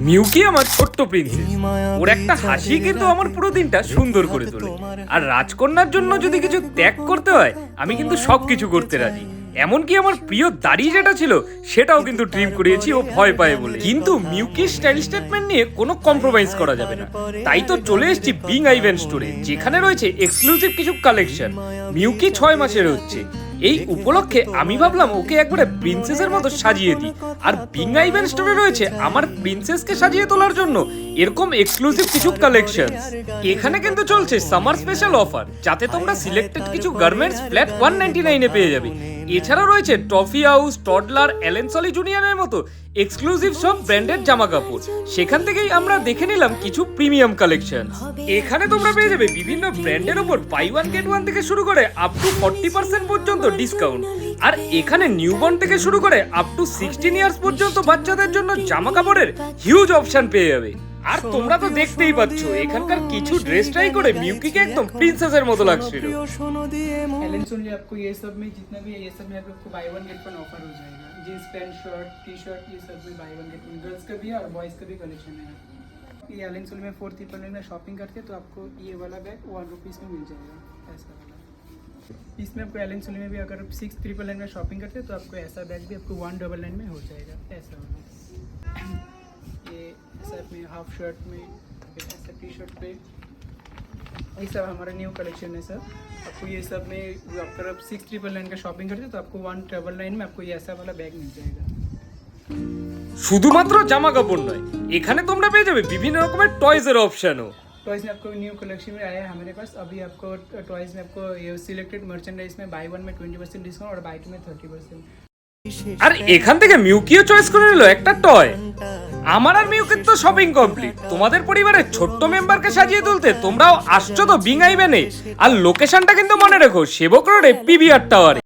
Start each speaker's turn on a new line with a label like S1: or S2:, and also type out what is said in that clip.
S1: মিউকি আমার ছোট্ট প্রিন্সেস, ওর একটা হাসি কিন্তু আমার পুরো দিনটা সুন্দর করে তোলে। আর রাজকন্যার জন্য যদি কিছু ত্যাগ করতে হয়, আমি কিন্তু সবকিছু করতে রাজি। এমনকি আমার প্রিয় দাড়ি যেটা ছিল সেটাও কিন্তু ট্রিম করিয়েছি ও ভয় পায় বলে। কিন্তু মিউকির স্টাইল স্টেটমেন্ট নিয়ে কোনো কম্প্রোমাইজ করা যাবে না। তাই তো চলে এসেছি বিং আইভেন স্টোরে, যেখানে রয়েছে এক্সক্লুসিভ কিছু কালেকশন। মিউকি 6 মাসের হচ্ছে, এই উপলক্ষে আমি ভাবলাম ওকে একবারে প্রিন্সেসের মতো সাজিয়ে দিই। আর বিং আইভেন স্টোরে রয়েছে আমার প্রিন্সেসকে সাজিয়ে তোলার জন্য এরকম এক্সক্লুসিভ কিছু কালেকশন। এখানে কিন্তু চলছে সামার স্পেশাল অফার, যাতে তোমরা সিলেক্টেড কিছু গার্মেন্টস ফ্ল্যাট 199 এ পেয়ে যাবে। এছাড়া রয়েছে টফি হাউস, টডলার, অ্যালেন সলি জুনিয়রের মতো এক্সক্লুসিভ সব ব্র্যান্ডেড জামা কাপড়। সেখান থেকেই আমরা দেখে নিলাম কিছু প্রিমিয়াম কালেকশন। এখানে তোমরা পেয়ে যাবে বিভিন্ন ব্র্যান্ডের উপর বাই ওয়ান গেট ওয়ান থেকে শুরু করে আপ টু 40% পর্যন্ত ডিসকাউন্ট। আর এখানে নিউবর্ন থেকে শুরু করে আপ টু 16 ইয়ার্স পর্যন্ত বাচ্চাদের জন্য জামা কাপড়ের হিউজ অপশন পেয়ে যাবে। আর তোমরা তো দেখতেই পাচ্ছ এখানকার কিছু ড্রেস ট্রাই করে মিউকিকে একদম প্রিন্সেসের মতো লাগছিল।
S2: एलेन सोली आपको ये सब में जितना भी है ये सब में आपको by one get one offer हो जाएगा। Jeans pant, shirt, T shirt, ये सब में by one get one girls का भी है और बॉयज़ का भी कलेक्शन है। ये एलेन सोली में 4 ट्रिपल नाइन में शॉपिंग करते हैं तो आपको ये वाला बैग 1 रुपीज़ में मिल जाएगा, ऐसा वाला। इसमें आपको एलेन सोली में भी अगर 6 ट्रिपल नाइन में शॉपिंग करते हैं तो आपको ऐसा बैग भी आपको 199 में हो जाएगा, ऐसा वाला। ये ऐसा में हाफ शर्ट में ऐसा टी शर्ट पे ये सब हमारा न्यू कलेक्शन है सर। आपको ये सब में अगर आप 6 ट्रिपल नाइन का शॉपिंग करते हैं तो आपको 199 में आपको ये ऐसा वाला बैग मिल जाएगा।
S1: শুধুমাত্র জামা কাপড় নয়, এখানে তোমরা পেয়ে যাবে বিভিন্ন রকমের টয়েজের অপশনও।
S2: टॉयज़ में आपको न्यू कलेक्शन में आया है हमारे पास। अभी आपको टॉयज़ में आपको ये सिलेक्टेड मर्चेंडाइज में बाय वन में 20% डिस्काउंट और बाय टू में 30%।
S1: আর এখান থেকে মিউকিও চয়েস করে নিল একটা টয়। আমার আর মিউকির তো শপিং কমপ্লিট। তোমাদের পরিবারের ছোট্ট মেম্বারকে সাজিয়ে তুলতে তোমরাও আসছো তো বিং আইভেনে। আর লোকেশনটা কিন্তু মনে রেখো, সেবক রোডে পিভিআর টাওয়ারে।